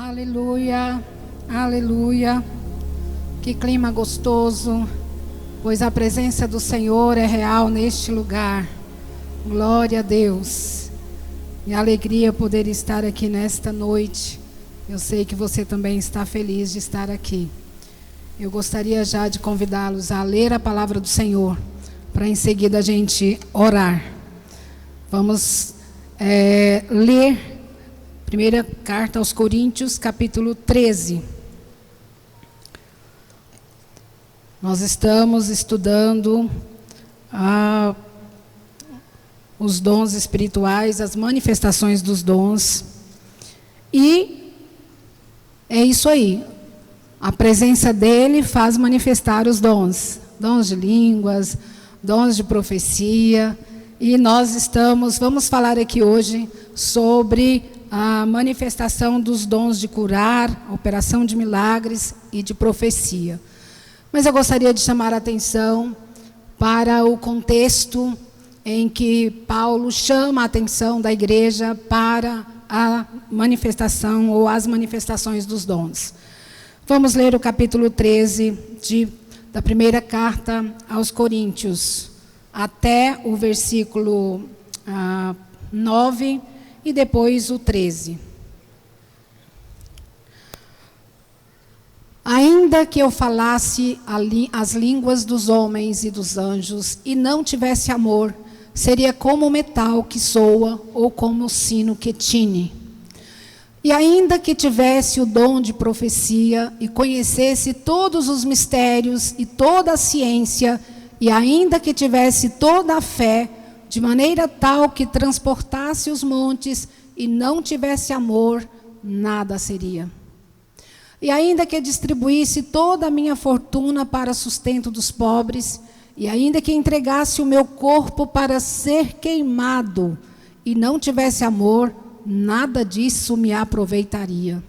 Aleluia, aleluia. Que clima gostoso, pois a presença do Senhor é real neste lugar. Glória a Deus. E alegria poder estar aqui nesta noite. Eu sei que você também está feliz de estar aqui. Eu gostaria já de convidá-los a ler a palavra do Senhor, para em seguida a gente orar. Vamos ler primeira carta aos Coríntios, capítulo 13. Nós estamos estudando os dons espirituais, as manifestações dos dons. E é isso aí. A presença dele faz manifestar os dons. Dons de línguas, dons de profecia. E nós vamos falar aqui hoje sobre a manifestação dos dons de curar, operação de milagres e de profecia. Mas eu gostaria de chamar a atenção para o contexto em que Paulo chama a atenção da igreja para a manifestação ou as manifestações dos dons. Vamos ler o capítulo 13 da primeira carta aos Coríntios, até o versículo 9 e depois o 13. Ainda que eu falasse as línguas dos homens e dos anjos e não tivesse amor, seria como o metal que soa ou como o sino que tine. E ainda que tivesse o dom de profecia e conhecesse todos os mistérios e toda a ciência, e ainda que tivesse toda a fé, de maneira tal que transportasse os montes e não tivesse amor, nada seria. E ainda que distribuísse toda a minha fortuna para sustento dos pobres, e ainda que entregasse o meu corpo para ser queimado, e não tivesse amor, nada disso me aproveitaria.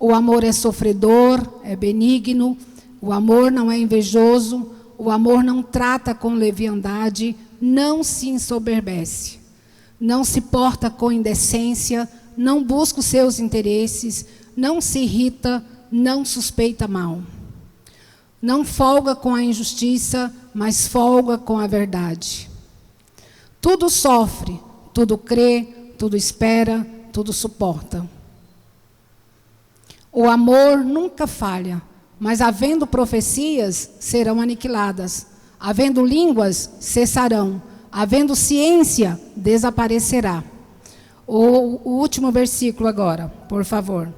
O amor é sofredor, é benigno, o amor não é invejoso, o amor não trata com leviandade, não se ensoberbece, não se porta com indecência, não busca os seus interesses, não se irrita, não suspeita mal. Não folga com a injustiça, mas folga com a verdade. Tudo sofre, tudo crê, tudo espera, tudo suporta. O amor nunca falha, mas havendo profecias, serão aniquiladas. Havendo línguas, cessarão. Havendo ciência, desaparecerá. O último versículo agora, por favor.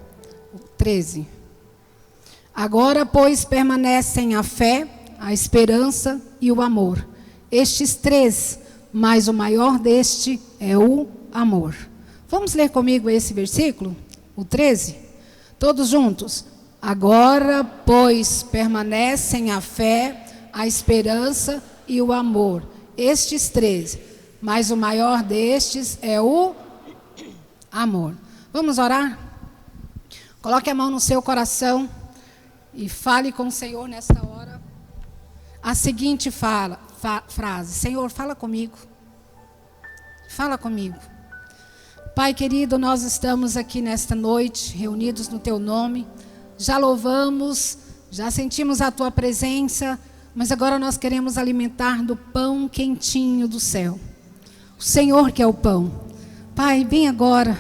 13. Agora, pois, permanecem a fé, a esperança e o amor. Estes três, mas o maior deste é o amor. Vamos ler comigo esse versículo? O 13? Todos juntos. Agora, pois, permanecem a fé, a esperança e o amor. Estes três, mas o maior destes é o amor. Vamos orar? Coloque a mão no seu coração e fale com o Senhor nesta hora. A seguinte frase: Senhor, fala comigo. Fala comigo. Pai querido, nós estamos aqui nesta noite, reunidos no Teu nome. Já louvamos, já sentimos a Tua presença, mas agora nós queremos alimentar do pão quentinho do céu. O Senhor que é o pão. Pai, vem agora.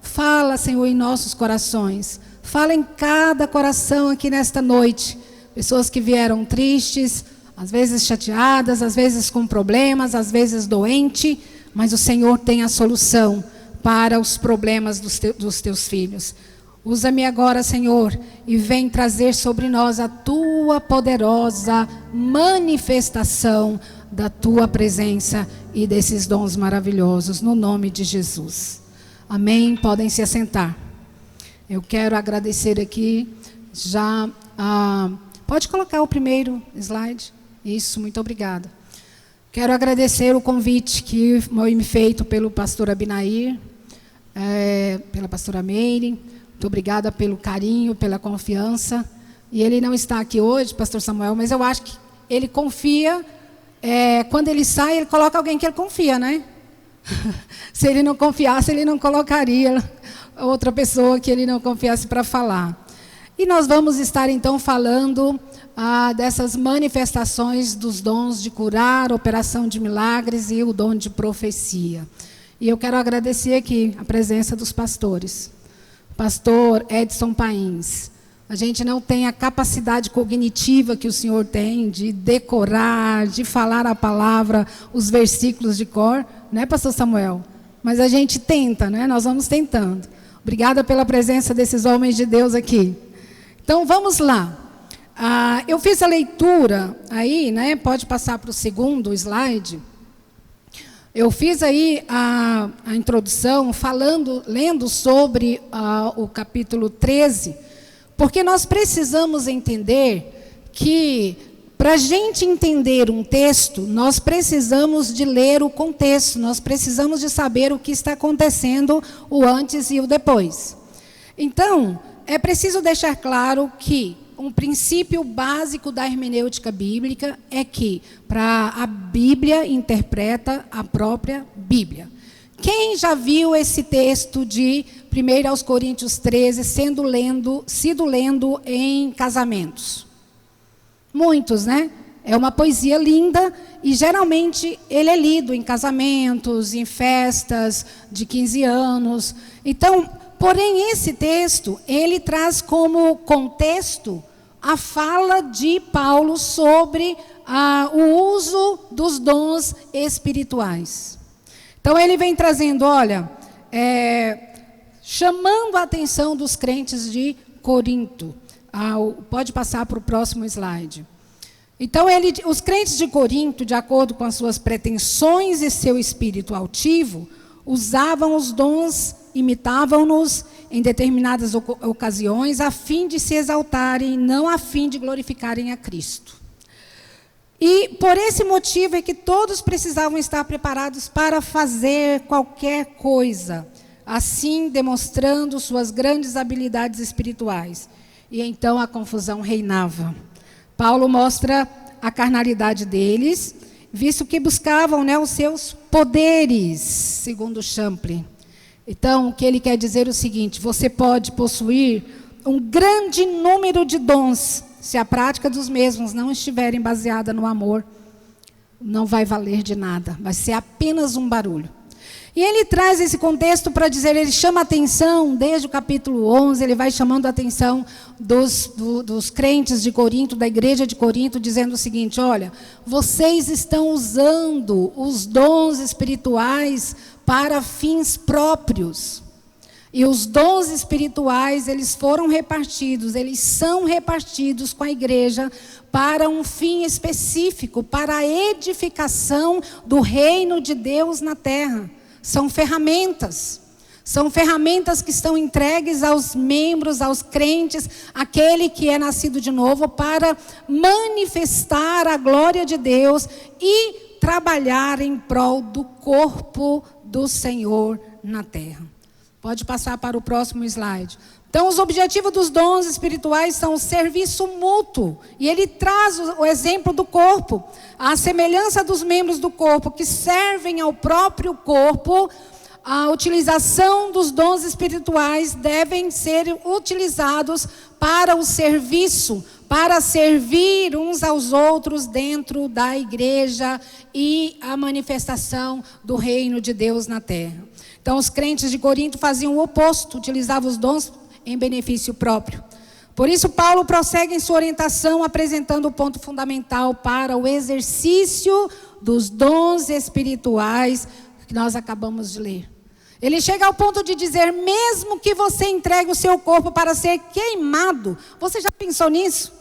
Fala, Senhor, em nossos corações. Fala em cada coração aqui nesta noite. Pessoas que vieram tristes, às vezes chateadas, às vezes com problemas, às vezes doente, mas o Senhor tem a solução para os problemas dos teus filhos. Usa-me agora, Senhor, e vem trazer sobre nós a Tua poderosa manifestação da Tua presença e desses dons maravilhosos, no nome de Jesus. Amém? Podem se assentar. Eu quero agradecer aqui, pode colocar o primeiro slide. Isso, muito obrigada. Quero agradecer o convite que foi feito pelo pastor Abinair, pela pastora Meire. Muito obrigada pelo carinho, pela confiança. E ele não está aqui hoje, pastor Samuel, mas eu acho que ele confia. Quando ele sai, ele coloca alguém que ele confia, né? Se ele não confiasse, ele não colocaria outra pessoa que ele não confiasse para falar. E nós vamos estar então falando dessas manifestações dos dons de curar, operação de milagres e o dom de profecia. E eu quero agradecer aqui a presença dos pastores. Pastor Edson Pains. A gente não tem a capacidade cognitiva que o senhor tem de decorar, de falar a palavra, os versículos de cor, né, pastor Samuel? Mas a gente tenta, né? Nós vamos tentando. Obrigada pela presença desses homens de Deus aqui. Então, vamos lá. Eu fiz a leitura aí, né? Pode passar para o segundo slide. Eu fiz aí a introdução lendo sobre o capítulo 13, porque nós precisamos entender que, para a gente entender um texto, nós precisamos de ler o contexto, nós precisamos de saber o que está acontecendo, o antes e o depois. Então, é preciso deixar claro que um princípio básico da hermenêutica bíblica é que a Bíblia interpreta a própria Bíblia. Quem já viu esse texto de 1 aos Coríntios 13 sido lendo em casamentos? Muitos, né? É uma poesia linda e geralmente ele é lido em casamentos, em festas de 15 anos. Então, porém, esse texto, ele traz como contexto a fala de Paulo sobre o uso dos dons espirituais. Então, ele vem trazendo, chamando a atenção dos crentes de Corinto. Pode passar para o próximo slide. Então, os crentes de Corinto, de acordo com as suas pretensões e seu espírito altivo, usavam os dons, imitavam-nos em determinadas ocasiões, a fim de se exaltarem, não a fim de glorificarem a Cristo. E por esse motivo é que todos precisavam estar preparados para fazer qualquer coisa, assim demonstrando suas grandes habilidades espirituais. E então a confusão reinava. Paulo mostra a carnalidade deles, visto que buscavam, os seus poderes, segundo Champlin. Então, o que ele quer dizer é o seguinte: você pode possuir um grande número de dons, se a prática dos mesmos não estiverem baseada no amor, não vai valer de nada, vai ser apenas um barulho. E ele traz esse contexto para dizer, ele chama a atenção, desde o capítulo 11, ele vai chamando a atenção dos crentes de Corinto, da igreja de Corinto, dizendo o seguinte: olha, vocês estão usando os dons espirituais para fins próprios. E os dons espirituais, eles foram repartidos, eles são repartidos com a igreja para um fim específico, para a edificação do reino de Deus na terra. São ferramentas que estão entregues aos membros, aos crentes, aquele que é nascido de novo, para manifestar a glória de Deus e trabalhar em prol do corpo do Senhor na terra. Pode passar para o próximo slide. Então, os objetivos dos dons espirituais são o serviço mútuo. E ele traz o exemplo do corpo. A semelhança dos membros do corpo que servem ao próprio corpo, a utilização dos dons espirituais devem ser utilizados para o serviço, para servir uns aos outros dentro da igreja e a manifestação do reino de Deus na terra. Então, os crentes de Corinto faziam o oposto, utilizavam os dons em benefício próprio. Por isso, Paulo prossegue em sua orientação, apresentando o ponto fundamental para o exercício dos dons espirituais que nós acabamos de ler. Ele chega ao ponto de dizer, mesmo que você entregue o seu corpo para ser queimado, você já pensou nisso?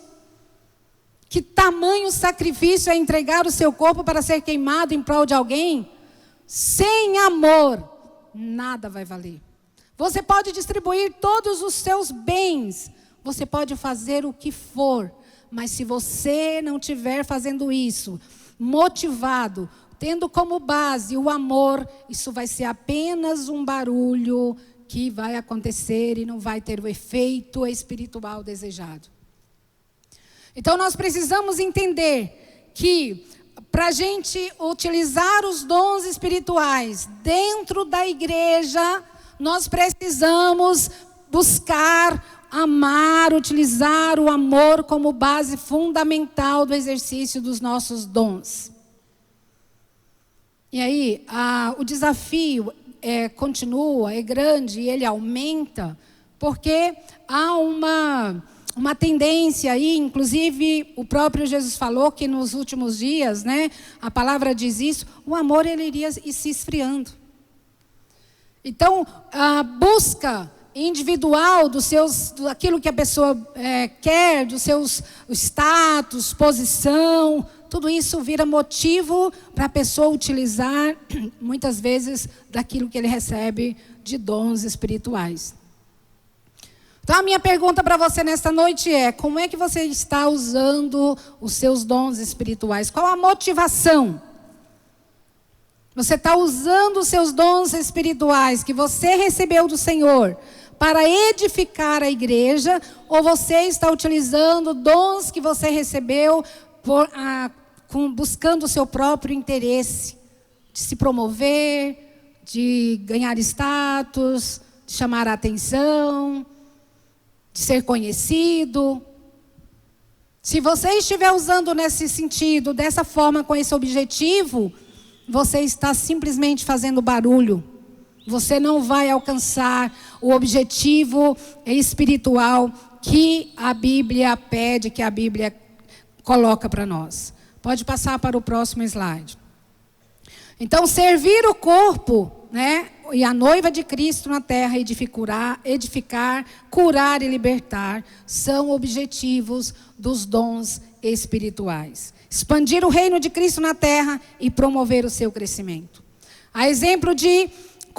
Que tamanho sacrifício é entregar o seu corpo para ser queimado em prol de alguém? Sem amor, nada vai valer. Você pode distribuir todos os seus bens, você pode fazer o que for, mas se você não estiver fazendo isso, motivado, tendo como base o amor, isso vai ser apenas um barulho que vai acontecer e não vai ter o efeito espiritual desejado. Então nós precisamos entender que para a gente utilizar os dons espirituais dentro da igreja, nós precisamos buscar, amar, utilizar o amor como base fundamental do exercício dos nossos dons. E aí, o desafio continua, é grande e ele aumenta, porque há uma tendência aí, inclusive o próprio Jesus falou que nos últimos dias, né, a palavra diz isso, o amor ele iria se esfriando. Então, a busca individual daquilo que a pessoa quer, dos seus status, posição, tudo isso vira motivo para a pessoa utilizar, muitas vezes, daquilo que ele recebe de dons espirituais. Então, a minha pergunta para você nesta noite é: como é que você está usando os seus dons espirituais? Qual a motivação? Você está usando os seus dons espirituais que você recebeu do Senhor para edificar a igreja, ou você está utilizando dons que você recebeu buscando o seu próprio interesse, de se promover, de ganhar status, de chamar a atenção, de ser conhecido? Se você estiver usando nesse sentido, dessa forma, com esse objetivo, você está simplesmente fazendo barulho. Você não vai alcançar o objetivo espiritual que a Bíblia pede, que a Bíblia coloca para nós. Pode passar para o próximo slide. Então, servir o corpo, né, e a noiva de Cristo na terra, edificar, curar e libertar, são objetivos dos dons espirituais. Expandir o reino de Cristo na terra e promover o seu crescimento. A exemplo de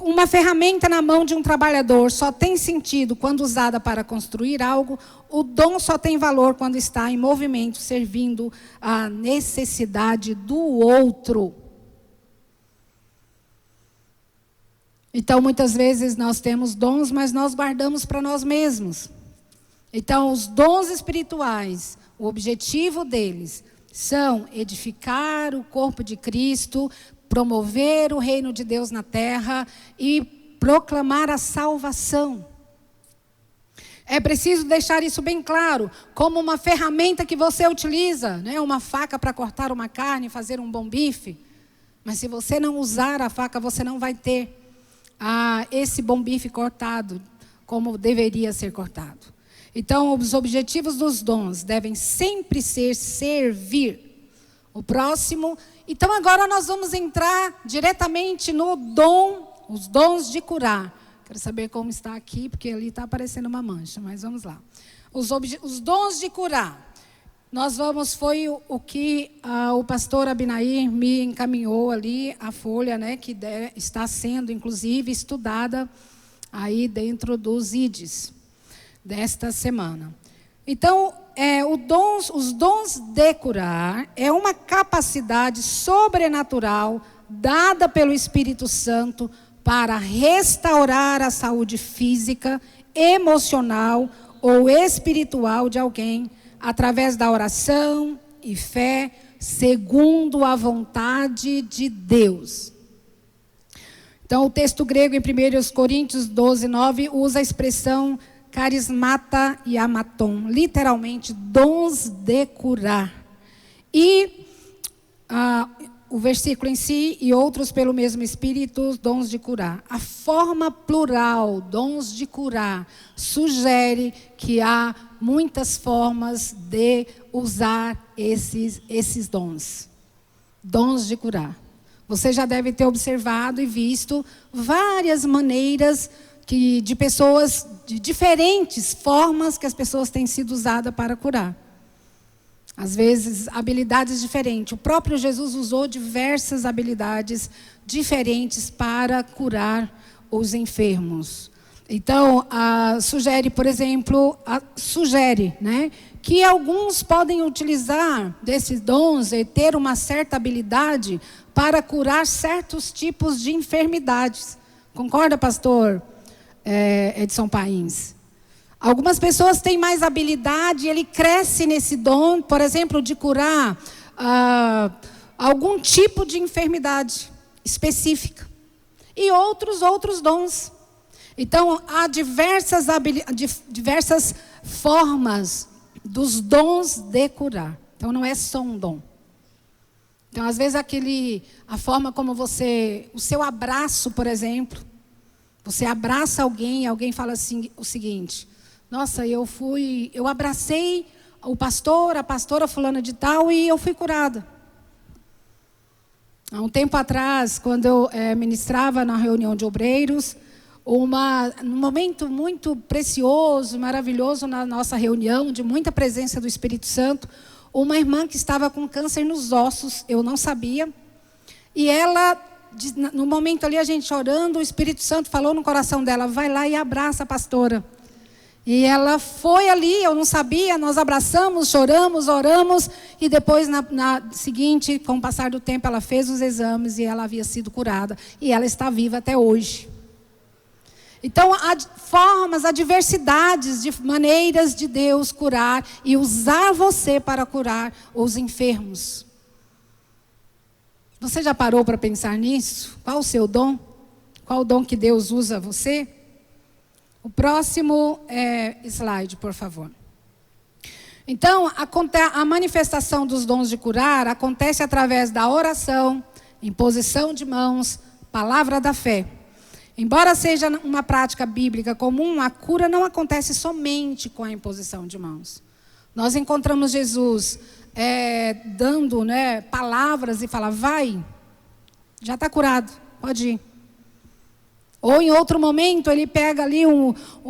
uma ferramenta na mão de um trabalhador só tem sentido quando usada para construir algo. O dom só tem valor quando está em movimento, servindo à necessidade do outro. Então, muitas vezes nós temos dons, mas nós guardamos para nós mesmos. Então, os dons espirituais, o objetivo deles são edificar o corpo de Cristo, promover o reino de Deus na terra e proclamar a salvação. É preciso deixar isso bem claro, como uma ferramenta que você utiliza, né? Uma faca para cortar uma carne, fazer um bom bife. Mas se você não usar a faca, você não vai ter esse bom bife cortado como deveria ser cortado. Então, os objetivos dos dons devem sempre ser servir o próximo. Então, agora nós vamos entrar diretamente no dom, os dons de curar. Quero saber como está aqui, porque ali está aparecendo uma mancha, mas vamos lá. Os dons de curar. Foi o que o pastor Abinair me encaminhou ali, a folha, né, que está sendo, inclusive, estudada aí dentro dos IDs desta semana. Então, os dons de curar é uma capacidade sobrenatural dada pelo Espírito Santo para restaurar a saúde física, emocional ou espiritual de alguém, através da oração e fé, segundo a vontade de Deus. Então, o texto grego em 1 Coríntios 12, 9, usa a expressão carismata e amaton, literalmente, dons de curar. E o versículo em si, e outros pelo mesmo Espírito, dons de curar. A forma plural, dons de curar, sugere que há muitas formas de usar esses dons. Dons de curar. Você já deve ter observado e visto várias maneiras de pessoas, de diferentes formas que as pessoas têm sido usadas para curar. Às vezes, habilidades diferentes. O próprio Jesus usou diversas habilidades diferentes para curar os enfermos. Então, sugere, por exemplo, né, que alguns podem utilizar desses dons e ter uma certa habilidade para curar certos tipos de enfermidades. Concorda, pastor Edson Pains? Algumas pessoas têm mais habilidade, ele cresce nesse dom, por exemplo, de curar algum tipo de enfermidade específica. E outros dons. Então, há diversas formas dos dons de curar. Então, não é só um dom. Então, às vezes, a forma como o seu abraço, por exemplo, você abraça alguém e alguém fala assim, o seguinte: nossa, eu abracei o pastor, a pastora fulana de tal e eu fui curada. Há um tempo atrás, quando eu ministrava na reunião de obreiros, num momento muito precioso, maravilhoso na nossa reunião, de muita presença do Espírito Santo, uma irmã que estava com câncer nos ossos, eu não sabia, e ela, no momento ali, a gente orando, o Espírito Santo falou no coração dela: vai lá e abraça a pastora. E ela foi ali, eu não sabia, nós abraçamos, choramos, oramos, e depois, na seguinte, com o passar do tempo, ela fez os exames e ela havia sido curada, e ela está viva até hoje. Então, há diversidades de maneiras de Deus curar e usar você para curar os enfermos. Você já parou para pensar nisso? Qual o seu dom? Qual o dom que Deus usa você? O próximo slide, por favor. Então, a manifestação dos dons de curar acontece através da oração, imposição de mãos, palavra da fé. Embora seja uma prática bíblica comum, a cura não acontece somente com a imposição de mãos. Nós encontramos Jesus dando palavras e fala: vai, já está curado, pode ir. Ou em outro momento ele pega ali,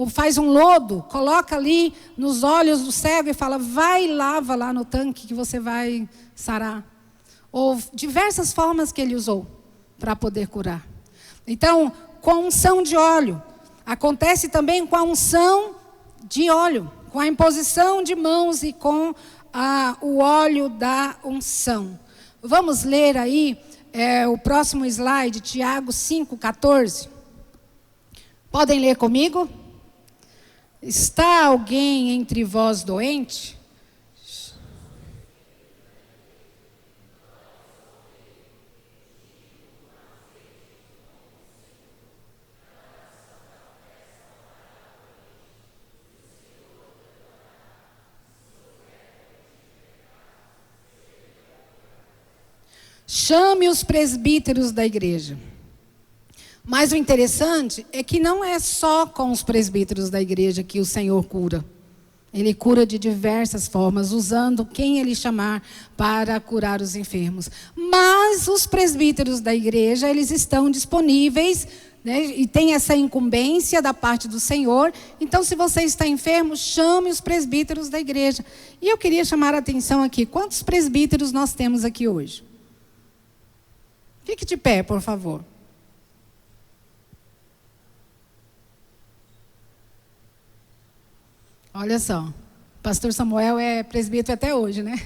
faz um lodo, coloca ali nos olhos do cego e fala: vai e lava lá no tanque que você vai sarar. Ou diversas formas que ele usou para poder curar. Então, com a unção de óleo, acontece também com a unção de óleo, com a imposição de mãos e com o óleo da unção. Vamos ler aí o próximo slide, Tiago 5,14. Podem ler comigo? Está alguém entre vós doente? Chame os presbíteros da igreja. Mas o interessante é que não é só com os presbíteros da igreja que o Senhor cura. Ele cura de diversas formas, usando quem Ele chamar para curar os enfermos. Mas os presbíteros da igreja, eles estão disponíveis, né, e tem essa incumbência da parte do Senhor. Então, se você está enfermo, chame os presbíteros da igreja. E eu queria chamar a atenção aqui. Quantos presbíteros nós temos aqui hoje? Fique de pé, por favor. Olha só, o pastor Samuel é presbítero até hoje, né?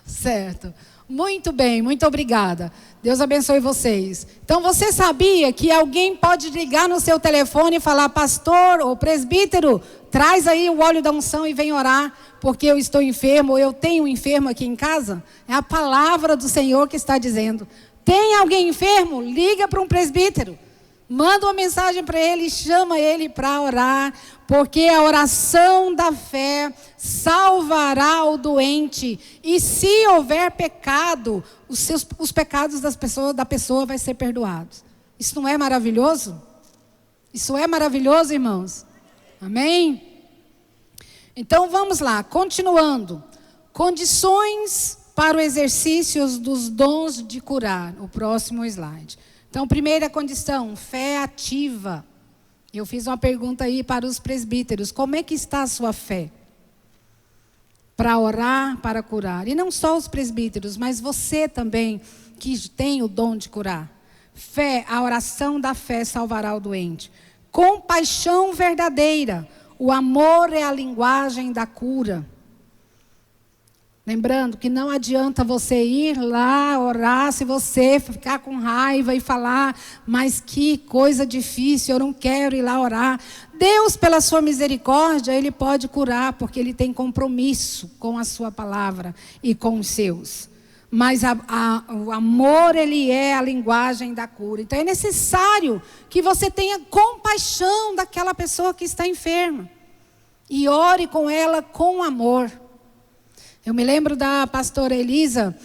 Certo. Muito bem, muito obrigada. Deus abençoe vocês. Então, você sabia que alguém pode ligar no seu telefone e falar: pastor ou presbítero, traz aí o óleo da unção e vem orar, porque eu estou enfermo, ou eu tenho um enfermo aqui em casa? É a palavra do Senhor que está dizendo. Tem alguém enfermo? Liga para um presbítero. Manda uma mensagem para ele, chama ele para orar, porque a oração da fé salvará o doente. E se houver pecado, os pecados da pessoa vai ser perdoados. Isso não é maravilhoso? Isso é maravilhoso, irmãos? Amém? Então vamos lá, continuando. Condições para o exercício dos dons de curar. O próximo slide. Então, primeira condição, fé ativa. Eu fiz uma pergunta aí para os presbíteros: como é que está a sua fé? Para orar, para curar. E não só os presbíteros, mas você também, que tem o dom de curar. Fé, a oração da fé salvará o doente. Compaixão verdadeira. O amor é a linguagem da cura. Lembrando que não adianta você ir lá orar se você ficar com raiva e falar: mas que coisa difícil, eu não quero ir lá orar. Deus, pela sua misericórdia, Ele pode curar, porque Ele tem compromisso com a sua palavra e com os seus. Mas o amor, ele é a linguagem da cura. Então é necessário que você tenha compaixão daquela pessoa que está enferma. E ore com ela com amor. Eu me lembro da pastora Elisa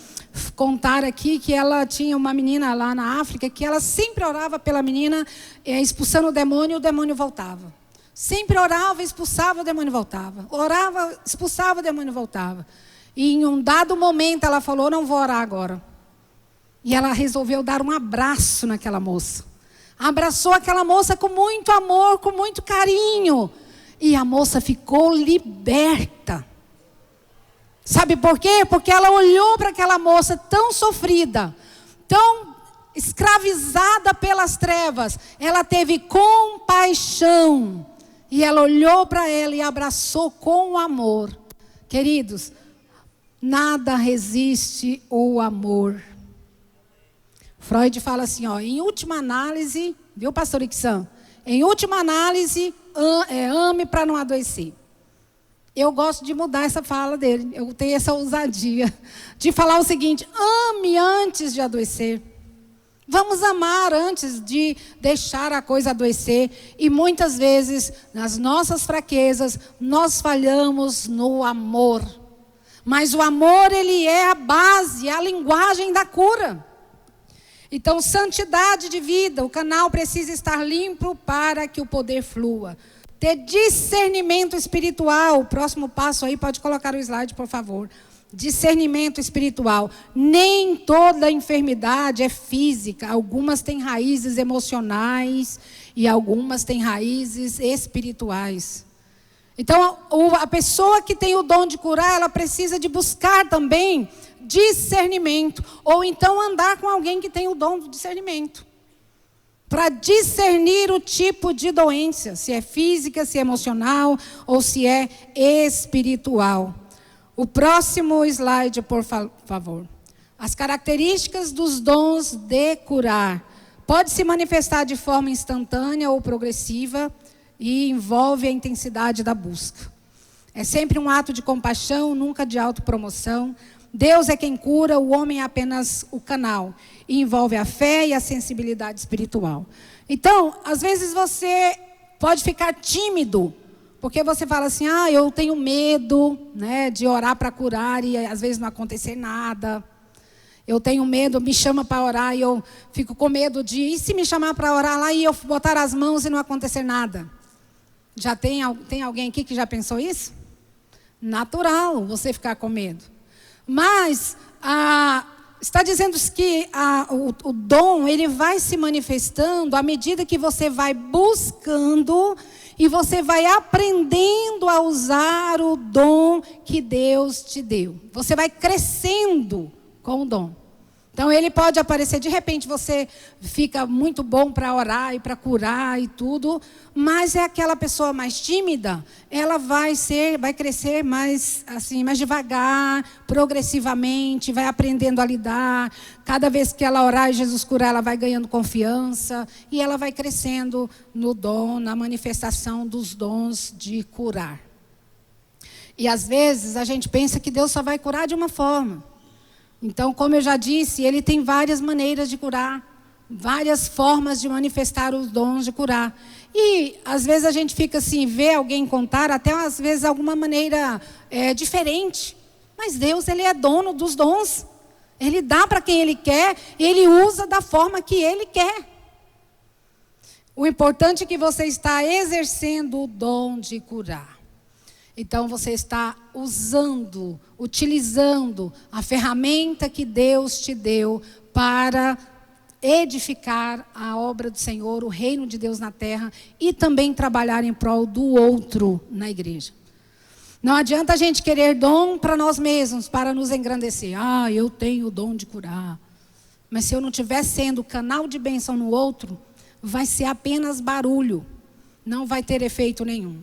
contar aqui que ela tinha uma menina lá na África, que ela sempre orava pela menina, expulsando o demônio voltava. Sempre orava, expulsava, o demônio voltava. Orava, expulsava, o demônio voltava. E em um dado momento ela falou, não vou orar agora. E ela resolveu dar um abraço naquela moça. Abraçou aquela moça com muito amor, com muito carinho. E a moça ficou liberta. Sabe por quê? Porque ela olhou para aquela moça tão sofrida, tão escravizada pelas trevas. Ela teve compaixão. E ela olhou para ela e abraçou com amor. Queridos, nada resiste o amor. Freud fala assim, em última análise, viu, pastor Ixan? Em última análise, ame para não adoecer. Eu gosto de mudar essa fala dele. Eu tenho essa ousadia de falar o seguinte, ame antes de adoecer. Vamos amar antes de deixar a coisa adoecer. E muitas vezes, nas nossas fraquezas, nós falhamos no amor. Mas o amor, ele é a base, é a linguagem da cura. Então, santidade de vida, o canal precisa estar limpo para que o poder flua. Ter discernimento espiritual, o próximo passo aí, pode colocar o slide, por favor. Discernimento espiritual. Nem toda enfermidade é física, algumas têm raízes emocionais e algumas têm raízes espirituais. Então, a pessoa que tem o dom de curar, ela precisa de buscar também discernimento. Ou então andar com alguém que tem o dom do discernimento. Para discernir o tipo de doença. Se é física, se é emocional ou se é espiritual. O próximo slide, por favor. As características dos dons de curar. Pode se manifestar de forma instantânea ou progressiva. E envolve a intensidade da busca. É sempre um ato de compaixão, nunca de autopromoção. Deus é quem cura, o homem é apenas o canal. E envolve a fé e a sensibilidade espiritual. Então, às vezes você pode ficar tímido, porque você fala assim, eu tenho medo, né, de orar para curar e às vezes não acontecer nada. Eu tenho medo, me chama para orar e eu fico com medo e se me chamar para orar lá e eu botar as mãos e não acontecer nada? Já tem alguém aqui que já pensou isso? Natural você ficar com medo. Mas está dizendo que o dom, ele vai se manifestando à medida que você vai buscando e você vai aprendendo a usar o dom que Deus te deu. Você vai crescendo com o dom. Então ele pode aparecer, de repente você fica muito bom para orar e para curar e tudo, mas é aquela pessoa mais tímida, ela vai crescer mais devagar, progressivamente, vai aprendendo a lidar. Cada vez que ela orar e Jesus curar, ela vai ganhando confiança e ela vai crescendo no dom, na manifestação dos dons de curar. E às vezes a gente pensa que Deus só vai curar de uma forma. Então, como eu já disse, ele tem várias maneiras de curar, várias formas de manifestar os dons de curar. E, às vezes, a gente fica assim, vê alguém contar, até às vezes, alguma maneira diferente. Mas Deus, ele é dono dos dons. Ele dá para quem ele quer, e ele usa da forma que ele quer. O importante é que você está exercendo o dom de curar. Então você está utilizando a ferramenta que Deus te deu para edificar a obra do Senhor, o reino de Deus na terra e também trabalhar em prol do outro na igreja. Não adianta a gente querer dom para nós mesmos, para nos engrandecer. Eu tenho o dom de curar. Mas se eu não estiver sendo canal de bênção no outro, vai ser apenas barulho. Não vai ter efeito nenhum.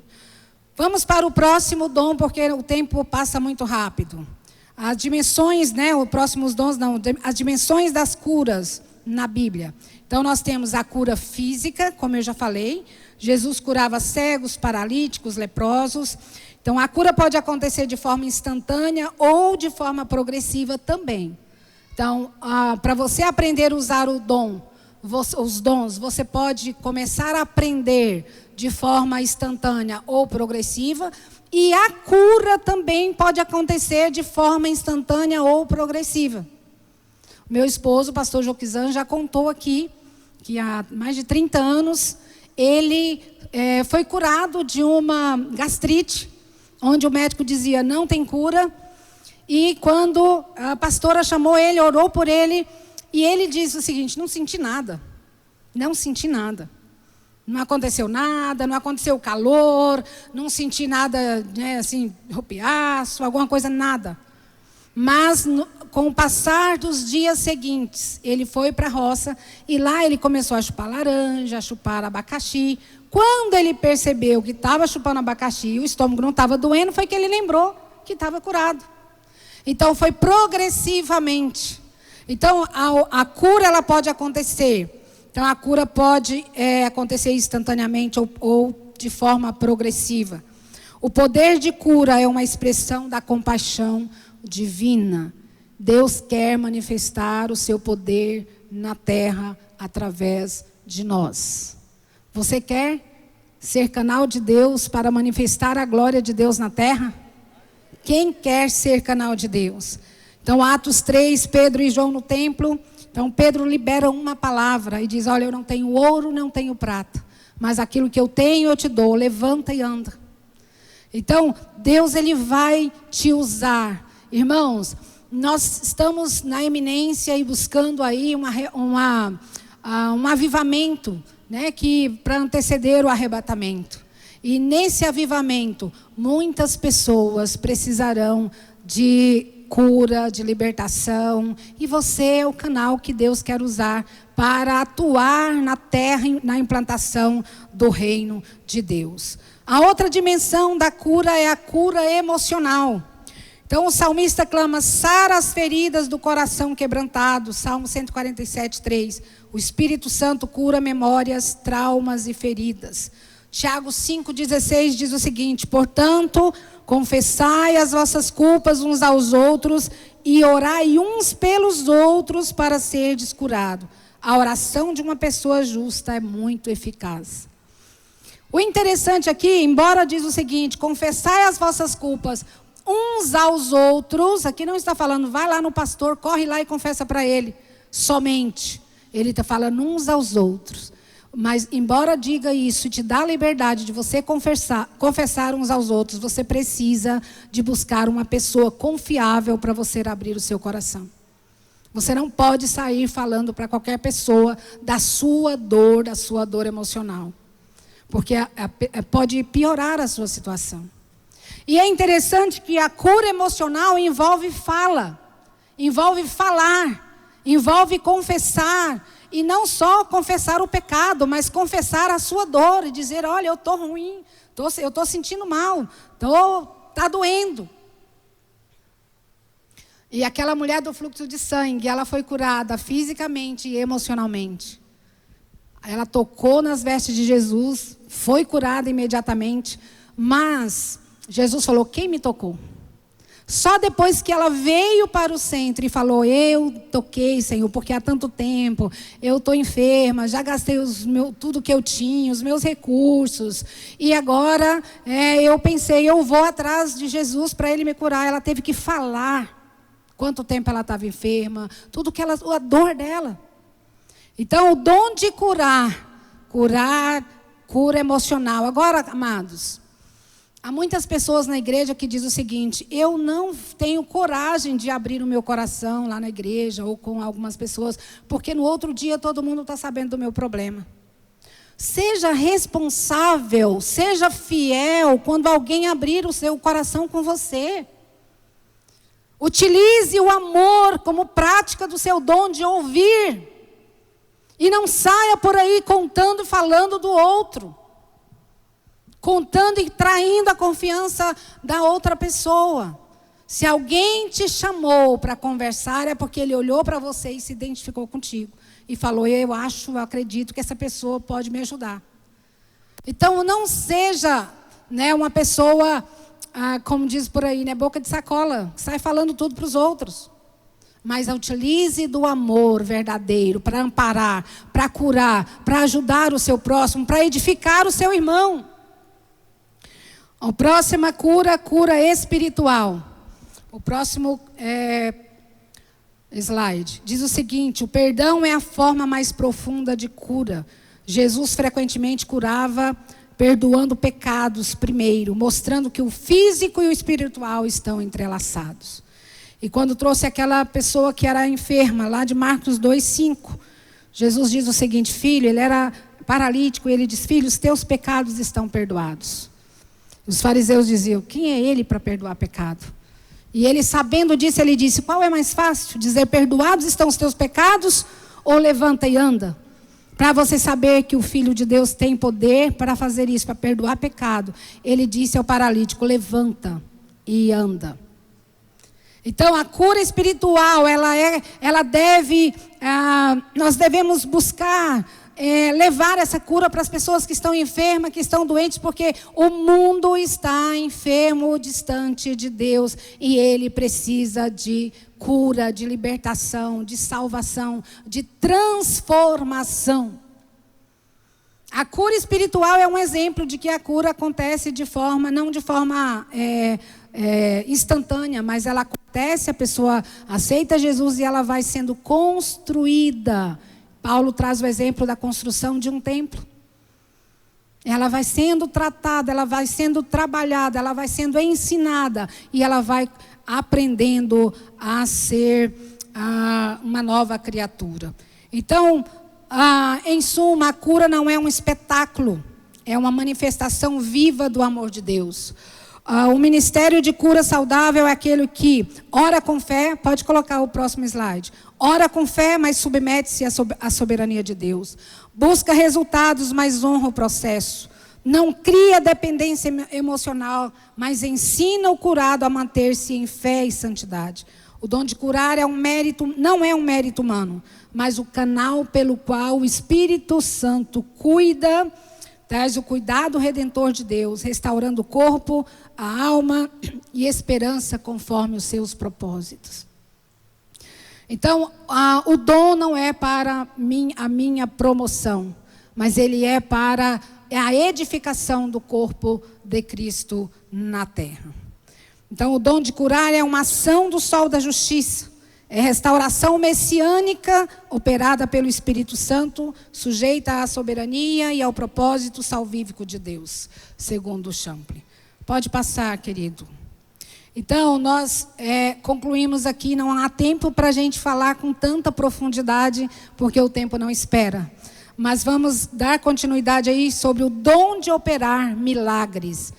Vamos para o próximo dom, porque o tempo passa muito rápido. As dimensões, os próximos dons, as dimensões das curas na Bíblia. Então nós temos a cura física, como eu já falei. Jesus curava cegos, paralíticos, leprosos. Então a cura pode acontecer de forma instantânea ou de forma progressiva também. Então, para você aprender a usar o dom, os dons, você pode começar a aprender de forma instantânea ou progressiva, e a cura também pode acontecer de forma instantânea ou progressiva. Meu esposo, o pastor Joquizan, já contou aqui que há mais de 30 anos ele foi curado de uma gastrite, onde o médico dizia não tem cura. E quando a pastora chamou ele, orou por ele, e ele disse o seguinte: não senti nada, não senti nada. Não aconteceu nada, não aconteceu calor, não senti nada, né, assim, rupiaço, alguma coisa, nada. Mas com o passar dos dias seguintes, ele foi para a roça e lá ele começou a chupar laranja, a chupar abacaxi. Quando ele percebeu que estava chupando abacaxi e o estômago não estava doendo, foi que ele lembrou que estava curado. Então foi progressivamente. Então a cura ela pode acontecer. Então a cura pode acontecer instantaneamente ou de forma progressiva. O poder de cura é uma expressão da compaixão divina. Deus quer manifestar o seu poder na terra através de nós. Você quer ser canal de Deus para manifestar a glória de Deus na terra? Quem quer ser canal de Deus? Então, Atos 3, Pedro e João no templo. Então, Pedro libera uma palavra e diz: olha, eu não tenho ouro, não tenho prata, mas aquilo que eu tenho eu te dou, levanta e anda. Então, Deus ele vai te usar. Irmãos, nós estamos na eminência e buscando aí um avivamento, né, para anteceder o arrebatamento. E nesse avivamento, muitas pessoas precisarão de cura, de libertação. E você é o canal que Deus quer usar para atuar na terra, na implantação do reino de Deus. A outra dimensão da cura é a cura emocional. Então o salmista clama: sara as feridas do coração quebrantado. Salmo 147, 3. O Espírito Santo cura memórias, traumas e feridas. Tiago 5,16 diz o seguinte: portanto, confessai as vossas culpas uns aos outros e orai uns pelos outros para serdes curados. A oração de uma pessoa justa é muito eficaz. O interessante aqui, embora diz o seguinte: confessai as vossas culpas uns aos outros, aqui não está falando, vai lá no pastor, corre lá e confessa para ele, somente. Ele está falando uns aos outros. Mas, embora diga isso, te dá a liberdade de você confessar uns aos outros, você precisa de buscar uma pessoa confiável para você abrir o seu coração. Você não pode sair falando para qualquer pessoa da sua dor emocional. Porque pode piorar a sua situação. E é interessante que a cura emocional envolve fala, envolve falar, envolve confessar. E não só confessar o pecado, mas confessar a sua dor e dizer: olha, eu estou ruim, eu estou sentindo mal, está doendo. E aquela mulher do fluxo de sangue, ela foi curada fisicamente e emocionalmente. Ela tocou nas vestes de Jesus, foi curada imediatamente, mas Jesus falou: quem me tocou? Só depois que ela veio para o centro e falou: eu toquei, Senhor, porque há tanto tempo, eu estou enferma, já gastei tudo que eu tinha, os meus recursos, e agora eu pensei, eu vou atrás de Jesus para Ele me curar. Ela teve que falar quanto tempo ela estava enferma, a dor dela. Então, o dom de cura emocional. Agora, amados, há muitas pessoas na igreja que dizem o seguinte: eu não tenho coragem de abrir o meu coração lá na igreja ou com algumas pessoas, porque no outro dia todo mundo está sabendo do meu problema. Seja responsável, seja fiel quando alguém abrir o seu coração com você. Utilize o amor como prática do seu dom de ouvir. E não saia por aí contando e falando do outro. Contando e traindo a confiança da outra pessoa. Se alguém te chamou para conversar, é porque ele olhou para você e se identificou contigo. E falou: eu acredito que essa pessoa pode me ajudar. Então não seja, uma pessoa, como diz por aí, boca de sacola, que sai falando tudo para os outros. mas utilize do amor verdadeiro para amparar, para curar, para ajudar o seu próximo, para edificar o seu irmão. A próxima cura espiritual. O próximo slide diz o seguinte: o perdão é a forma mais profunda de cura. Jesus frequentemente curava perdoando pecados primeiro, mostrando que o físico e o espiritual estão entrelaçados. E quando trouxe aquela pessoa que era enferma, lá de Marcos 2:5, Jesus diz o seguinte: filho, ele era paralítico, e ele diz: filho, os teus pecados estão perdoados. Os fariseus diziam: quem é ele para perdoar pecado? E ele, sabendo disso, ele disse: qual é mais fácil? Dizer perdoados estão os teus pecados, ou levanta e anda? Para você saber que o Filho de Deus tem poder para fazer isso, para perdoar pecado, ele disse ao paralítico: levanta e anda. Então a cura espiritual, nós devemos buscar levar essa cura para as pessoas que estão enfermas, que estão doentes, porque o mundo está enfermo, distante de Deus, e ele precisa de cura, de libertação, de salvação, de transformação. A cura espiritual é um exemplo de que a cura acontece não de forma instantânea, mas ela acontece, a pessoa aceita Jesus e ela vai sendo construída. Paulo traz o exemplo da construção de um templo. Ela vai sendo tratada, ela vai sendo trabalhada, ela vai sendo ensinada e ela vai aprendendo a ser uma nova criatura. Então, em suma, a cura não é um espetáculo, é uma manifestação viva do amor de Deus. O ministério de cura saudável é aquele que ora com fé, pode colocar o próximo slide. Ora com fé, mas submete-se à soberania de Deus. Busca resultados, mas honra o processo. Não cria dependência emocional, mas ensina o curado a manter-se em fé e santidade. O dom de curar não é um mérito humano, mas o canal pelo qual o Espírito Santo traz o cuidado redentor de Deus, restaurando o corpo, a alma e esperança conforme os seus propósitos. Então, o dom não é para a minha promoção, mas ele é para a edificação do corpo de Cristo na terra. Então, o dom de curar é uma ação do sol da justiça. É restauração messiânica operada pelo Espírito Santo, sujeita à soberania e ao propósito salvífico de Deus, segundo o Champlin. Pode passar, querido. Então, nós concluímos aqui, não há tempo para a gente falar com tanta profundidade, porque o tempo não espera. Mas vamos dar continuidade aí sobre o dom de operar milagres.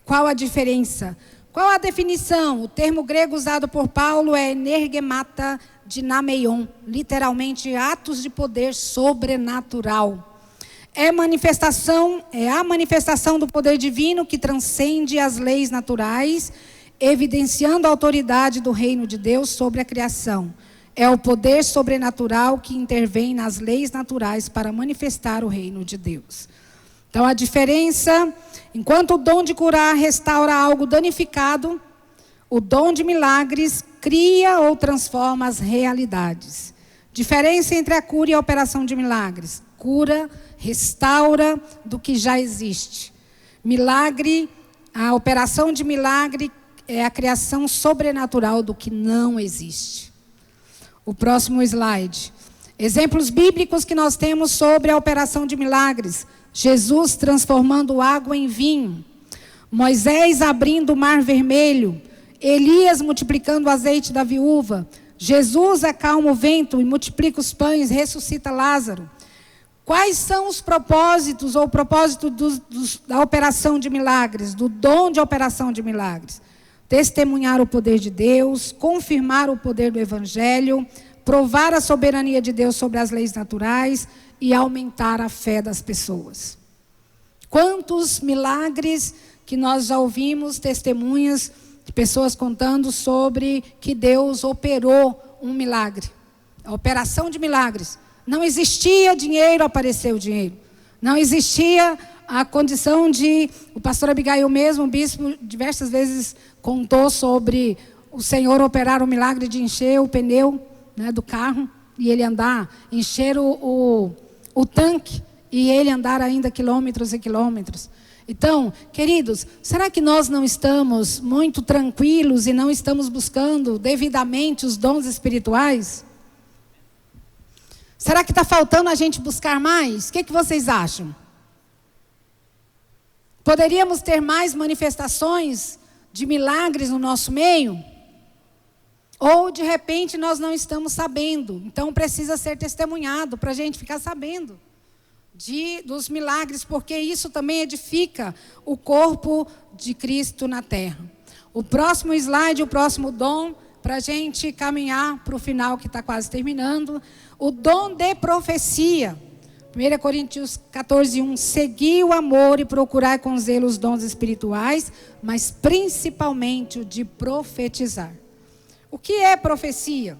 Qual a diferença? Qual a definição? O termo grego usado por Paulo é energemata dinameion, literalmente atos de poder sobrenatural. É a manifestação do poder divino que transcende as leis naturais, evidenciando a autoridade do reino de Deus sobre a criação. É o poder sobrenatural que intervém nas leis naturais para manifestar o reino de Deus. Então, a diferença, enquanto o dom de curar restaura algo danificado, o dom de milagres cria ou transforma as realidades. Diferença entre a cura e a operação de milagres. Cura restaura do que já existe. Milagre, a operação de milagre é a criação sobrenatural do que não existe. O próximo slide. Exemplos bíblicos que nós temos sobre a operação de milagres. Jesus transformando água em vinho. Moisés abrindo o mar vermelho. Elias multiplicando o azeite da viúva. Jesus acalma o vento e multiplica os pães, ressuscita Lázaro. Quais são os propósitos ou o propósito da operação de milagres, do dom de operação de milagres? Testemunhar o poder de Deus, confirmar o poder do Evangelho, provar a soberania de Deus sobre as leis naturais e aumentar a fé das pessoas. Quantos milagres que nós já ouvimos, testemunhas de pessoas contando sobre que Deus operou um milagre. A operação de milagres. Não existia dinheiro, apareceu dinheiro. Não existia a condição de... O pastor Abigail mesmo, o bispo, diversas vezes contou sobre o Senhor operar o milagre de encher o pneu, né, do carro, e ele andar, encher o tanque, e ele andar ainda quilômetros e quilômetros. Então, queridos, será que nós não estamos muito tranquilos e não estamos buscando devidamente os dons espirituais? Será que está faltando a gente buscar mais? O que vocês acham? Poderíamos ter mais manifestações de milagres no nosso meio? Ou, de repente, nós não estamos sabendo. Então, precisa ser testemunhado para a gente ficar sabendo dos milagres, porque isso também edifica o corpo de Cristo na terra. O próximo slide, o próximo dom, para a gente caminhar para o final que está quase terminando. O dom de profecia. 1 Coríntios 14:1. Segui o amor e procurai com zelo os dons espirituais, mas principalmente o de profetizar. O que é profecia?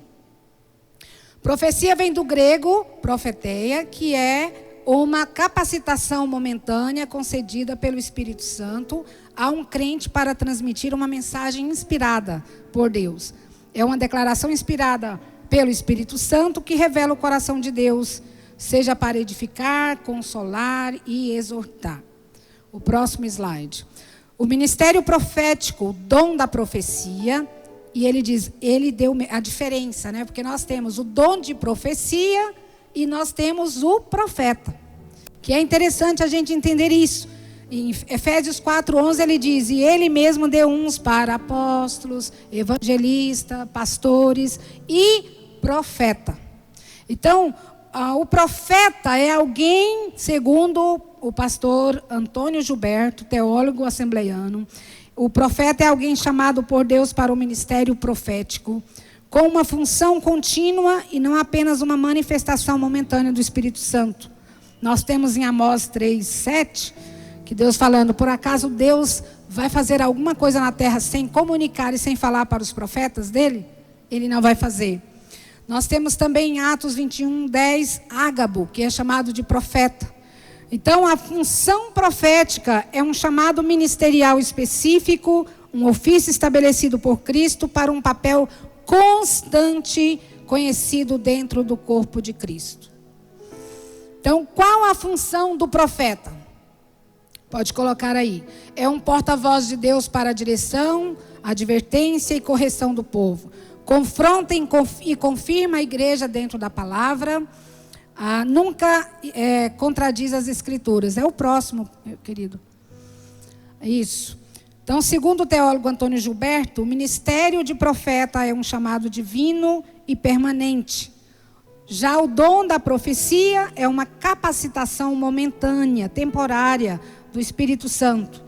Profecia vem do grego profeteia, que é uma capacitação momentânea concedida pelo Espírito Santo a um crente para transmitir uma mensagem inspirada por Deus. É uma declaração inspirada pelo Espírito Santo que revela o coração de Deus, seja para edificar, consolar e exortar. O próximo slide. O ministério profético, o dom da profecia, e ele diz, ele deu a diferença, né? Porque nós temos o dom de profecia e nós temos o profeta. Que é interessante a gente entender isso. Em Efésios 4:11 ele diz, e ele mesmo deu uns para apóstolos, evangelistas, pastores e profeta. Então, o profeta é alguém, segundo o pastor Antônio Gilberto, teólogo assembleiano, o profeta é alguém chamado por Deus para o ministério profético, com uma função contínua e não apenas uma manifestação momentânea do Espírito Santo. Nós temos em Amós 3:7, que Deus falando, por acaso Deus vai fazer alguma coisa na terra sem comunicar e sem falar para os profetas dele? Ele não vai fazer. Nós temos também em Atos 21:10, Ágabo, que é chamado de profeta. Então, a função profética é um chamado ministerial específico, um ofício estabelecido por Cristo para um papel constante, conhecido dentro do corpo de Cristo. Então, qual a função do profeta? Pode colocar aí. É um porta-voz de Deus para a direção, advertência e correção do povo. Confronta e confirma a igreja dentro da palavra. Nunca contradiz as escrituras. É o próximo, meu querido. Isso. Então, segundo o teólogo Antônio Gilberto, o ministério de profeta é um chamado divino e permanente. Já o dom da profecia é uma capacitação momentânea, temporária do Espírito Santo.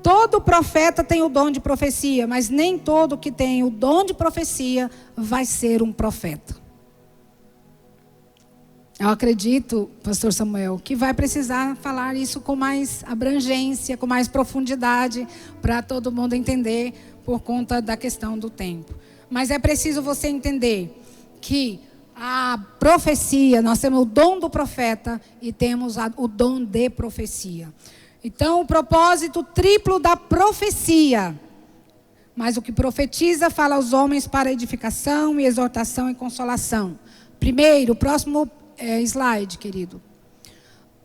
Todo profeta tem o dom de profecia, mas nem todo que tem o dom de profecia vai ser um profeta. Eu acredito, pastor Samuel, que vai precisar falar isso com mais abrangência, com mais profundidade, para todo mundo entender, por conta da questão do tempo. Mas é preciso você entender que a profecia, nós temos o dom do profeta e temos o dom de profecia. Então, o propósito triplo da profecia. Mas o que profetiza fala aos homens para edificação e exortação e consolação. Primeiro, o próximo slide, querido.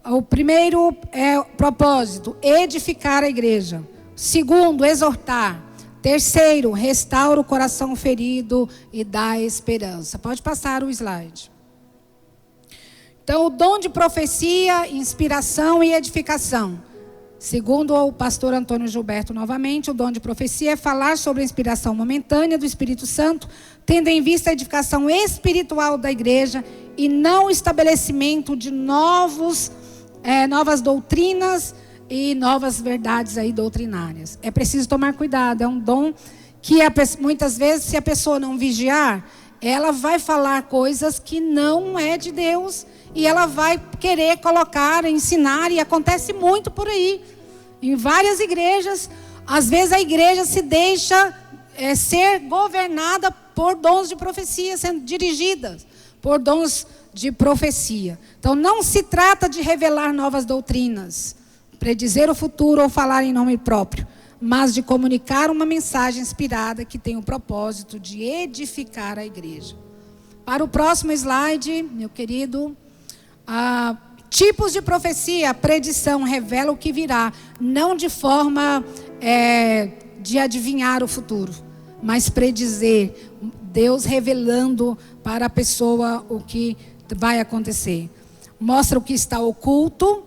O primeiro é o propósito, edificar a igreja. Segundo, exortar. Terceiro, restaura o coração ferido e dá esperança. Pode passar o slide. Então, o dom de profecia, inspiração e edificação. Segundo o pastor Antônio Gilberto, novamente, o dom de profecia é falar sobre a inspiração momentânea do Espírito Santo, tendo em vista a edificação espiritual da igreja e não o estabelecimento de novas doutrinas e novas verdades aí doutrinárias. É preciso tomar cuidado, é um dom que muitas vezes, se a pessoa não vigiar, ela vai falar coisas que não é de Deus e ela vai querer colocar, ensinar, e acontece muito por aí. Em várias igrejas, às vezes a igreja se deixa ser governada por dons de profecia, sendo dirigida por dons de profecia. Então, não se trata de revelar novas doutrinas, predizer o futuro ou falar em nome próprio, mas de comunicar uma mensagem inspirada que tem o propósito de edificar a igreja. Para o próximo slide, meu querido, tipos de profecia, a predição revela o que virá, não de forma de adivinhar o futuro, mas predizer, Deus revelando para a pessoa o que vai acontecer. Mostra o que está oculto,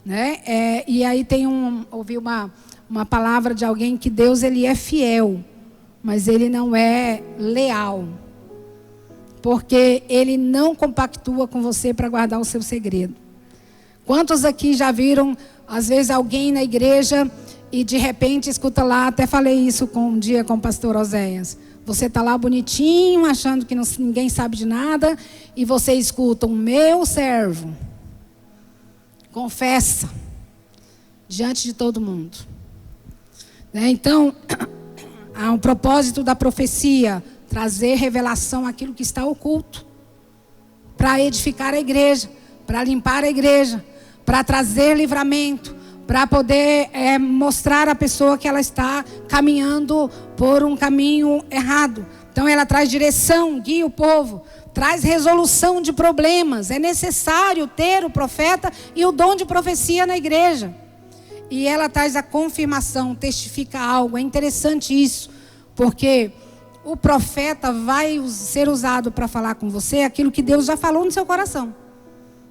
né? E aí ouvi uma palavra de alguém que Deus ele é fiel, mas ele não é leal, porque ele não compactua com você para guardar o seu segredo. Quantos aqui já viram, às vezes, alguém na igreja e de repente escuta lá, até falei isso um dia com o pastor Oséias, você está lá bonitinho, achando que ninguém sabe de nada, e você escuta o meu servo, confessa, diante de todo mundo. Então, há um propósito da profecia, trazer revelação àquilo que está oculto, para edificar a igreja, para limpar a igreja, para trazer livramento, para poder mostrar à pessoa que ela está caminhando por um caminho errado. Então ela traz direção, guia o povo, traz resolução de problemas. É necessário ter o profeta e o dom de profecia na igreja. E ela traz a confirmação, testifica algo. É interessante isso, porque o profeta vai ser usado para falar com você aquilo que Deus já falou no seu coração.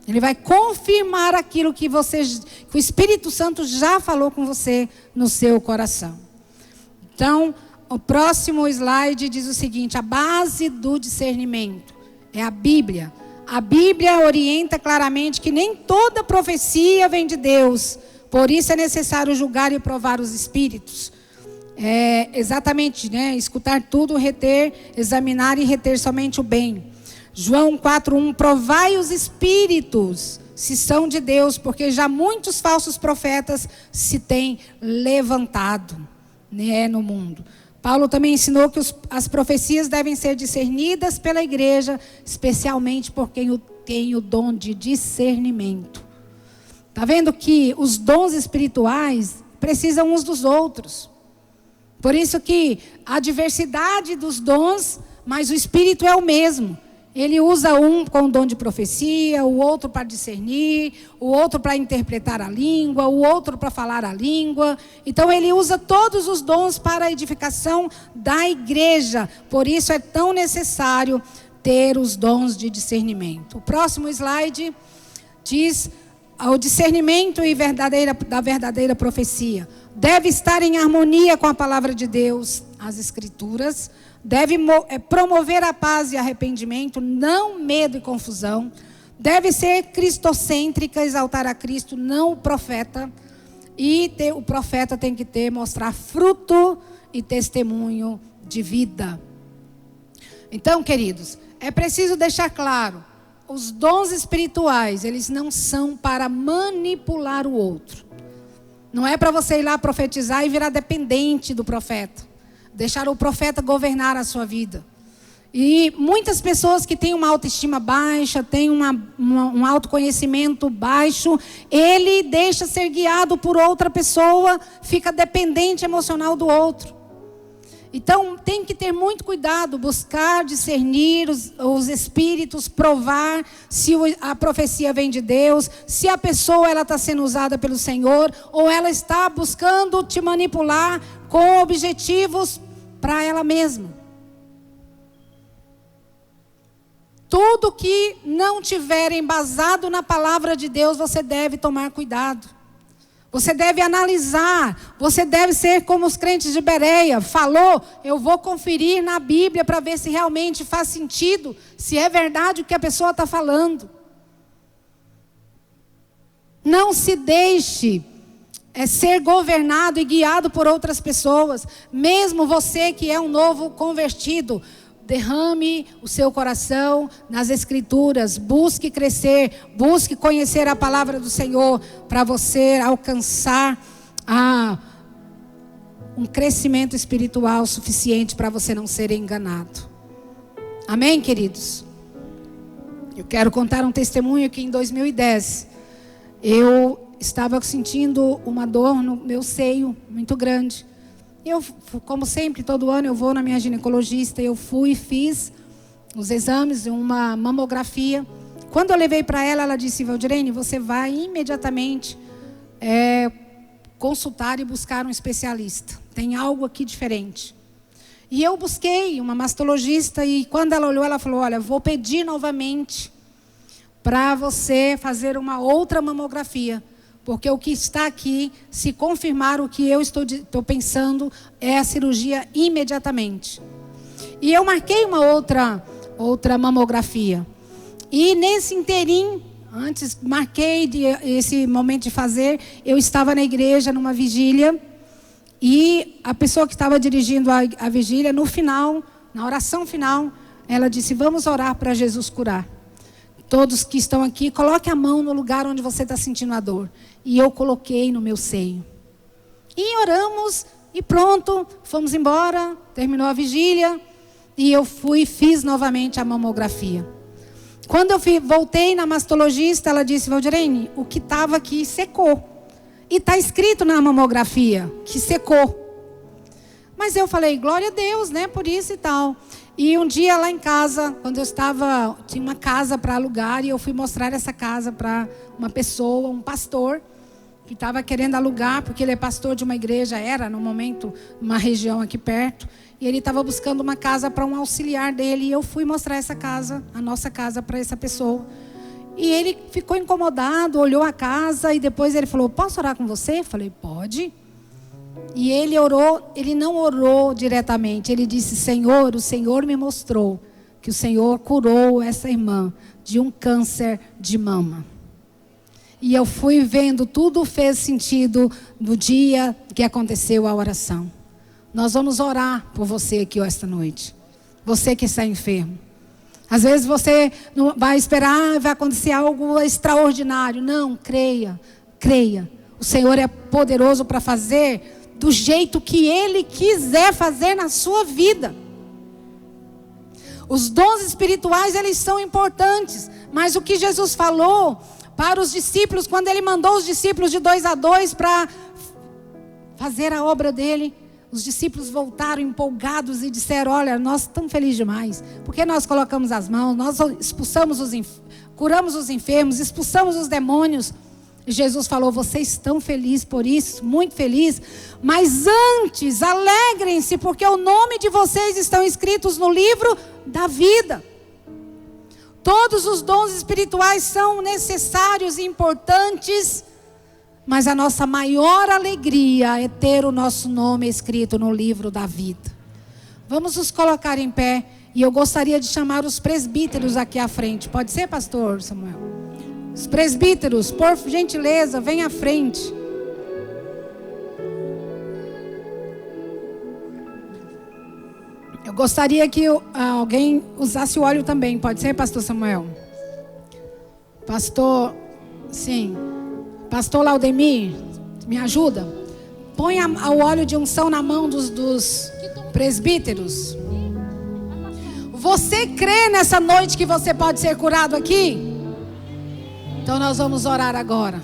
Ele vai confirmar aquilo que o Espírito Santo já falou com você no seu coração. Então, o próximo slide diz o seguinte: a base do discernimento é a Bíblia. A Bíblia orienta claramente que nem toda profecia vem de Deus. Por isso é necessário julgar e provar os espíritos. Exatamente, né? Escutar tudo, reter, examinar e reter somente o bem. João 4:1, provai os espíritos, se são de Deus, porque já muitos falsos profetas se têm levantado, né, no mundo. Paulo também ensinou que as profecias devem ser discernidas pela igreja, especialmente por quem tem o dom de discernimento. Está vendo que os dons espirituais precisam uns dos outros. Por isso que a diversidade dos dons, mas o Espírito é o mesmo. Ele usa um com o dom de profecia, o outro para discernir, o outro para interpretar a língua, o outro para falar a língua. Então ele usa todos os dons para a edificação da igreja. Por isso é tão necessário ter os dons de discernimento. O próximo slide diz o discernimento da verdadeira profecia. Deve estar em harmonia com a palavra de Deus, as Escrituras. Deve promover a paz e arrependimento, não medo e confusão. Deve ser cristocêntrica, exaltar a Cristo, não o profeta. E o profeta tem que mostrar fruto e testemunho de vida. Então, queridos, é preciso deixar claro, os dons espirituais, eles não são para manipular o outro. Não é para você ir lá profetizar e virar dependente do profeta. Deixar o profeta governar a sua vida. E muitas pessoas que têm uma autoestima baixa, têm um autoconhecimento baixo, ele deixa ser guiado por outra pessoa, fica dependente emocional do outro. Então tem que ter muito cuidado, buscar discernir os espíritos, provar se a profecia vem de Deus, se a pessoa está sendo usada pelo Senhor, ou ela está buscando te manipular com objetivos para ela mesma. Tudo que não tiver embasado na palavra de Deus, você deve tomar cuidado. Você deve analisar, você deve ser como os crentes de Bereia. Falou, eu vou conferir na Bíblia para ver se realmente faz sentido, se é verdade o que a pessoa está falando. Não se deixe ser governado e guiado por outras pessoas. Mesmo você que é um novo convertido, derrame o seu coração nas Escrituras, busque crescer, busque conhecer a palavra do Senhor, para você alcançar um crescimento espiritual suficiente para você não ser enganado. Amém, queridos? Eu quero contar um testemunho que em 2010, eu estava sentindo uma dor no meu seio muito grande. Eu, como sempre, todo ano eu vou na minha ginecologista. Eu fui e fiz os exames, uma mamografia. Quando eu levei para ela, ela disse: Valdirene, você vai imediatamente consultar e buscar um especialista. Tem algo aqui diferente. E eu busquei uma mastologista e quando ela olhou, ela falou: olha, vou pedir novamente para você fazer uma outra mamografia. Porque o que está aqui, se confirmar o que eu estou pensando, é a cirurgia imediatamente. E eu marquei uma outra mamografia. E nesse inteirinho, antes marquei esse momento de fazer, eu estava na igreja, numa vigília. E a pessoa que estava dirigindo a vigília, no final, na oração final, ela disse: vamos orar para Jesus curar. Todos que estão aqui, coloque a mão no lugar onde você está sentindo a dor. E eu coloquei no meu seio. E oramos, e pronto, fomos embora, terminou a vigília. E eu fui e fiz novamente a mamografia. Quando eu voltei na mastologista, ela disse: Valdirene, o que estava aqui secou. E está escrito na mamografia que secou. Mas eu falei: glória a Deus, né, por isso e tal. E um dia lá em casa, quando eu estava, tinha uma casa para alugar, e eu fui mostrar essa casa para uma pessoa, um pastor, que estava querendo alugar, porque ele é pastor de uma igreja, era no momento, uma região aqui perto, e ele estava buscando uma casa para um auxiliar dele, e eu fui mostrar essa casa, a nossa casa, para essa pessoa. E ele ficou incomodado, olhou a casa, e depois ele falou: posso orar com você? Eu falei: pode. E ele orou, ele não orou diretamente, ele disse: Senhor, o Senhor me mostrou que o Senhor curou essa irmã de um câncer de mama. E eu fui vendo, tudo fez sentido no dia que aconteceu a oração. Nós vamos orar por você aqui esta noite, você que está enfermo. Às vezes você não vai esperar, vai acontecer algo extraordinário. Não, creia, creia. O Senhor é poderoso para fazer do jeito que Ele quiser fazer na sua vida. Os dons espirituais, eles são importantes. Mas o que Jesus falou para os discípulos, quando Ele mandou os discípulos de 2 a 2 para fazer a obra dEle, os discípulos voltaram empolgados e disseram: olha, nós estamos felizes demais, porque nós colocamos as mãos, nós expulsamos curamos os enfermos, expulsamos os demônios. E Jesus falou: vocês estão felizes por isso, muito felizes, mas antes alegrem-se, porque o nome de vocês estão escritos no livro da vida. Todos os dons espirituais são necessários e importantes, mas a nossa maior alegria é ter o nosso nome escrito no livro da vida. Vamos nos colocar em pé, e eu gostaria de chamar os presbíteros aqui à frente. Pode ser, pastor Samuel? Os presbíteros, por gentileza, venham à frente. Eu gostaria que alguém usasse o óleo também. Pode ser, pastor Samuel? Pastor, sim. Pastor Laudemir, me ajuda? Põe o óleo de unção na mão dos presbíteros. Você crê nessa noite que você pode ser curado aqui? Então nós vamos orar agora,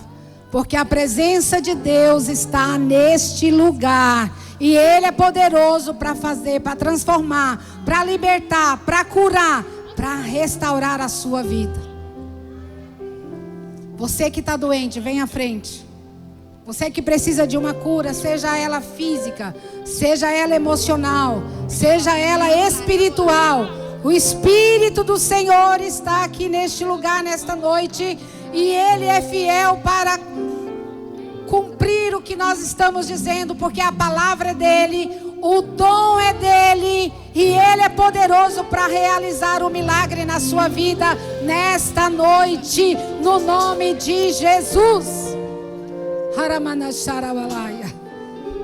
porque a presença de Deus está neste lugar, e Ele é poderoso para fazer, para transformar, para libertar, para curar, para restaurar a sua vida. Você que está doente, vem à frente. Você que precisa de uma cura, seja ela física, seja ela emocional, seja ela espiritual, o Espírito do Senhor está aqui neste lugar, nesta noite, e Ele é fiel para cumprir o que nós estamos dizendo, porque a palavra é dEle, o dom é dEle, e Ele é poderoso para realizar o milagre na sua vida, nesta noite, no nome de Jesus.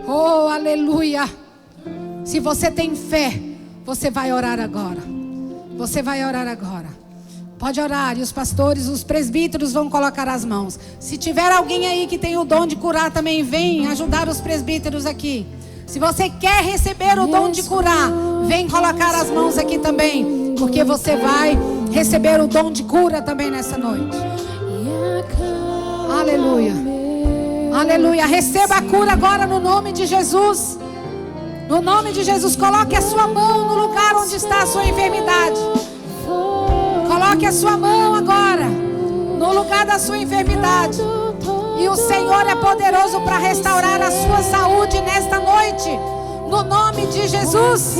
Oh, aleluia. Se você tem fé, você vai orar agora. Você vai orar agora. Pode orar, e os pastores, os presbíteros vão colocar as mãos. Se tiver alguém aí que tem o dom de curar também, vem ajudar os presbíteros aqui. Se você quer receber o dom de curar, vem colocar as mãos aqui também, porque você vai receber o dom de cura também nessa noite. Aleluia. Aleluia. Receba a cura agora no nome de Jesus. No nome de Jesus, coloque a sua mão no lugar onde está a sua enfermidade. Coloque a sua mão agora no lugar da sua enfermidade. E o Senhor é poderoso para restaurar a sua saúde nesta noite. No nome de Jesus.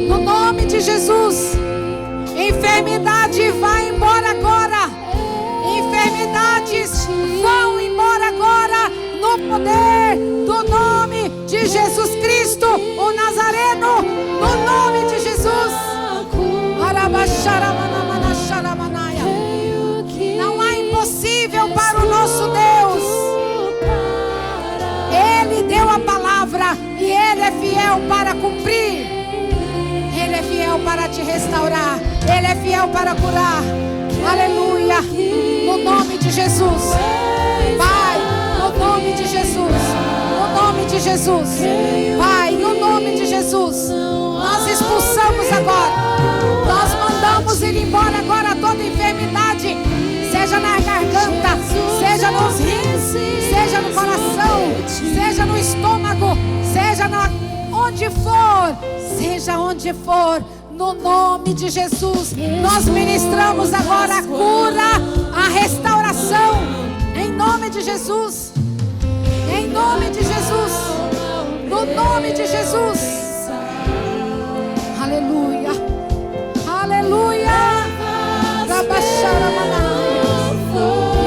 No nome de Jesus. Enfermidade, vai embora agora. Enfermidades vão embora agora. No poder do nome de Jesus Cristo, o Nazareno. No nome de Jesus. Não há impossível para o nosso Deus. Ele deu a palavra e Ele é fiel para cumprir. Ele é fiel para te restaurar. Ele é fiel para curar. Aleluia. No nome de Jesus. Pai, no nome de Jesus. No nome de Jesus. Pai, no nome de Jesus. Nós expulsamos agora. Nós mandamos ir embora agora toda enfermidade. Seja na garganta, seja nos rins, seja no coração, seja no estômago, seja onde for, seja onde for, no nome de Jesus, nós ministramos agora a cura, a restauração, em nome de Jesus, em nome de Jesus, no nome de Jesus, aleluia, aleluia, Rabaxara Manaias,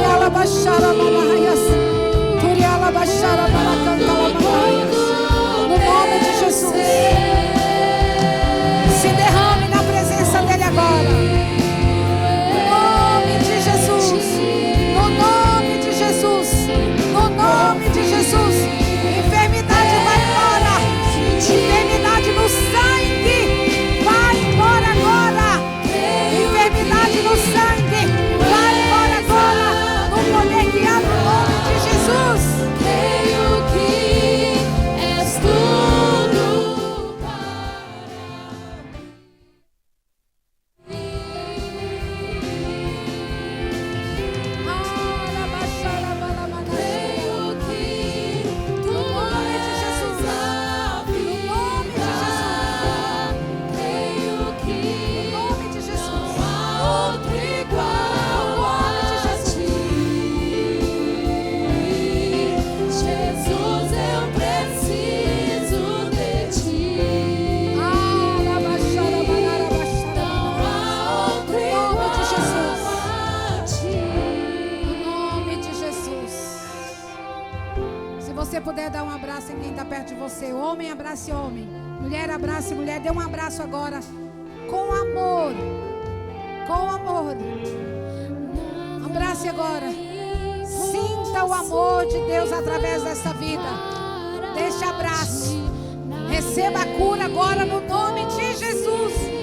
Yalabaxara Manaias, Turialabaxara Manacantala Manaias, no nome de Jesus. Se derrame na presença dele agora. No nome de Jesus. No nome de Jesus. No nome de Jesus. Enfermidade vai embora. Enfermidade no sangue vai embora agora. Enfermidade no sangue vai embora agora. No poder que há no nome de Jesus. Creio que és tudo para puder dar um abraço em quem está perto de você. Homem, abrace homem. Mulher, abrace mulher. Dê um abraço agora. Com amor. Com amor. Abrace agora. Sinta o amor de Deus através dessa vida. Deste abraço. Receba a cura agora no nome de Jesus.